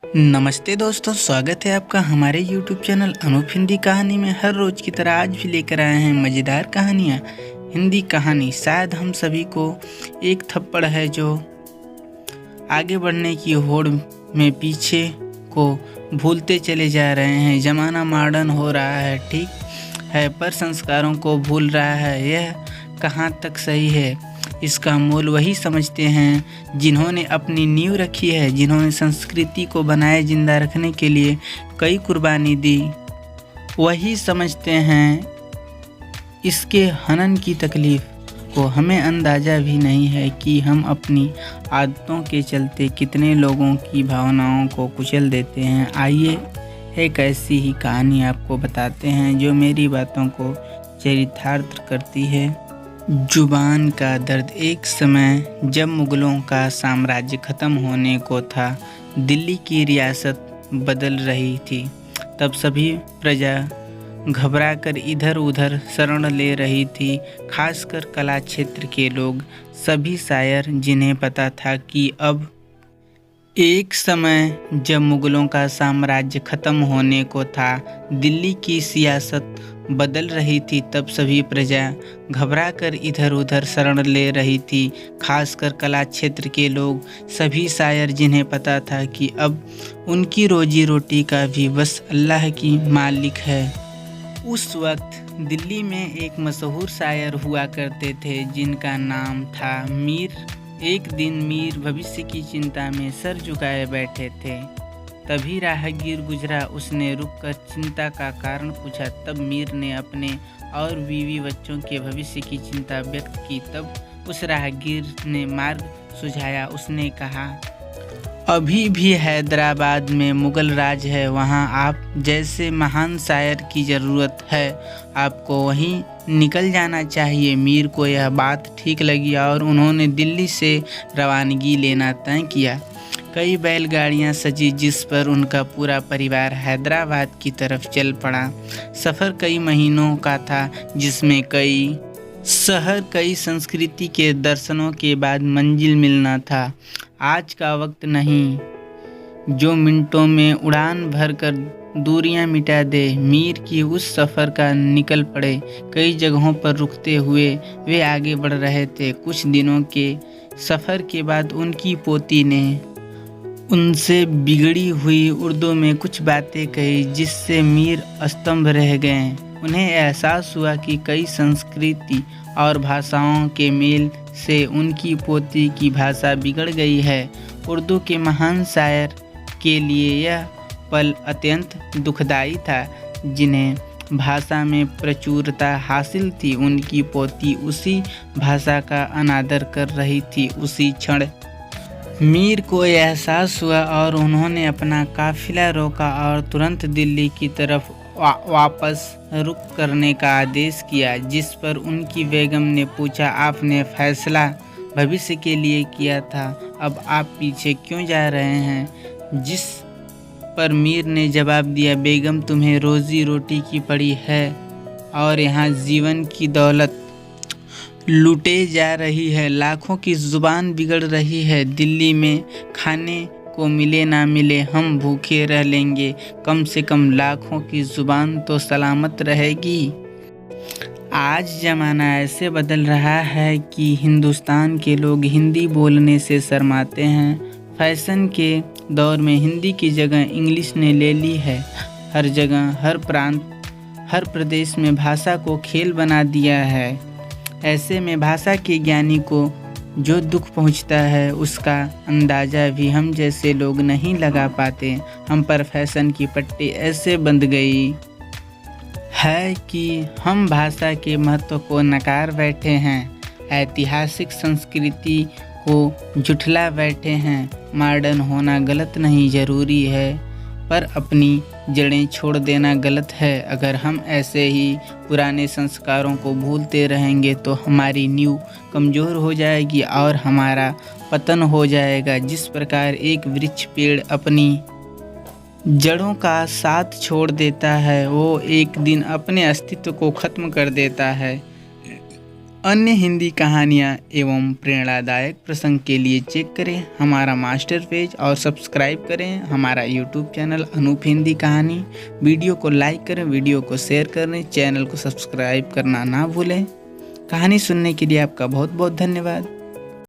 नमस्ते दोस्तों, स्वागत है आपका हमारे YouTube चैनल अनूप हिंदी कहानी में। हर रोज़ की तरह आज भी लेकर आए हैं मज़ेदार कहानियाँ। हिंदी कहानी शायद हम सभी को एक थप्पड़ है जो आगे बढ़ने की होड़ में पीछे को भूलते चले जा रहे हैं। ज़माना मॉडर्न हो रहा है, ठीक है, पर संस्कारों को भूल रहा है। यह कहाँ तक सही है? इसका मूल वही समझते हैं जिन्होंने अपनी नींव रखी है, जिन्होंने संस्कृति को बनाए जिंदा रखने के लिए कई कुर्बानी दी। वही समझते हैं इसके हनन की तकलीफ़ को। हमें अंदाज़ा भी नहीं है कि हम अपनी आदतों के चलते कितने लोगों की भावनाओं को कुचल देते हैं। आइए एक ऐसी ही कहानी आपको बताते हैं जो मेरी बातों को चरितार्थ करती है। जुबान का दर्द। एक समय जब मुग़लों का साम्राज्य ख़त्म होने को था, दिल्ली की रियासत बदल रही थी, तब सभी प्रजा घबराकर इधर उधर शरण ले रही थी, खासकर कला क्षेत्र के लोग, सभी शायर, जिन्हें पता था कि अब एक समय जब मुग़लों का साम्राज्य ख़त्म होने को था, दिल्ली की सियासत बदल रही थी, तब सभी प्रजा घबराकर इधर उधर शरण ले रही थी, खासकर कला क्षेत्र के लोग, सभी शायर, जिन्हें पता था कि अब उनकी रोजी रोटी का भी बस अल्लाह की मालिक है। उस वक्त दिल्ली में एक मशहूर शायर हुआ करते थे जिनका नाम था मीर। एक दिन मीर भविष्य की चिंता में सर झुकाए बैठे थे, तभी राहगीर गुजरा। उसने रुककर चिंता का कारण पूछा। तब मीर ने अपने और बीवी बच्चों के भविष्य की चिंता व्यक्त की। तब उस राहगीर ने मार्ग सुझाया। उसने कहा, अभी भी हैदराबाद में मुग़ल राज है, वहाँ आप जैसे महान शायर की ज़रूरत है, आपको वहीं निकल जाना चाहिए। मीर को यह बात ठीक लगी और उन्होंने दिल्ली से रवानगी लेना तय किया। कई बैलगाड़ियाँ सजी जिस पर उनका पूरा परिवार हैदराबाद की तरफ चल पड़ा। सफ़र कई महीनों का था, जिसमें कई शहर, कई संस्कृति के दर्शनों के बाद मंजिल मिलना था। आज का वक्त नहीं जो मिनटों में उड़ान भरकर दूरियां मिटा दे। मीर की उस सफ़र का निकल पड़े। कई जगहों पर रुकते हुए वे आगे बढ़ रहे थे। कुछ दिनों के सफ़र के बाद उनकी पोती ने उनसे बिगड़ी हुई उर्दू में कुछ बातें कही, जिससे मीर अस्तंभ रह गए। उन्हें एहसास हुआ कि कई संस्कृति और भाषाओं के मेल से उनकी पोती की भाषा बिगड़ गई है। उर्दू के महान शायर के लिए यह पल अत्यंत दुखदाई था। जिन्हें भाषा में प्रचुरता हासिल थी, उनकी पोती उसी भाषा का अनादर कर रही थी। उसी क्षण मीर को एहसास हुआ और उन्होंने अपना काफिला रोका और तुरंत दिल्ली की तरफ वापस रुख करने का आदेश किया। जिस पर उनकी बेगम ने पूछा, आपने फैसला भविष्य के लिए किया था, अब आप पीछे क्यों जा रहे हैं? जिस पर मीर ने जवाब दिया, बेगम, तुम्हें रोजी रोटी की पड़ी है और यहाँ जीवन की दौलत लूटे जा रही है। लाखों की ज़ुबान बिगड़ रही है। दिल्ली में खाने को मिले ना मिले, हम भूखे रह लेंगे, कम से कम लाखों की ज़ुबान तो सलामत रहेगी। आज ज़माना ऐसे बदल रहा है कि हिंदुस्तान के लोग हिंदी बोलने से शर्माते हैं। फैशन के दौर में हिंदी की जगह इंग्लिश ने ले ली है। हर जगह, हर प्रांत, हर प्रदेश में भाषा को खेल बना दिया है। ऐसे में भाषा के ज्ञानी को जो दुख पहुंचता है, उसका अंदाज़ा भी हम जैसे लोग नहीं लगा पाते। हम पर फैशन की पट्टी ऐसे बंध गई है कि हम भाषा के महत्व को नकार बैठे हैं, ऐतिहासिक संस्कृति को झुठला बैठे हैं। मॉडर्न होना गलत नहीं, ज़रूरी है, पर अपनी जड़ें छोड़ देना गलत है। अगर हम ऐसे ही पुराने संस्कारों को भूलते रहेंगे तो हमारी नींव कमज़ोर हो जाएगी और हमारा पतन हो जाएगा। जिस प्रकार एक वृक्ष पेड़ अपनी जड़ों का साथ छोड़ देता है, वो एक दिन अपने अस्तित्व को ख़त्म कर देता है। अन्य हिंदी कहानियाँ एवं प्रेरणादायक प्रसंग के लिए चेक करें हमारा मास्टर पेज और सब्सक्राइब करें हमारा यूट्यूब चैनल अनूप हिंदी कहानी। वीडियो को लाइक करें, वीडियो को शेयर करें, चैनल को सब्सक्राइब करना ना भूलें। कहानी सुनने के लिए आपका बहुत बहुत धन्यवाद।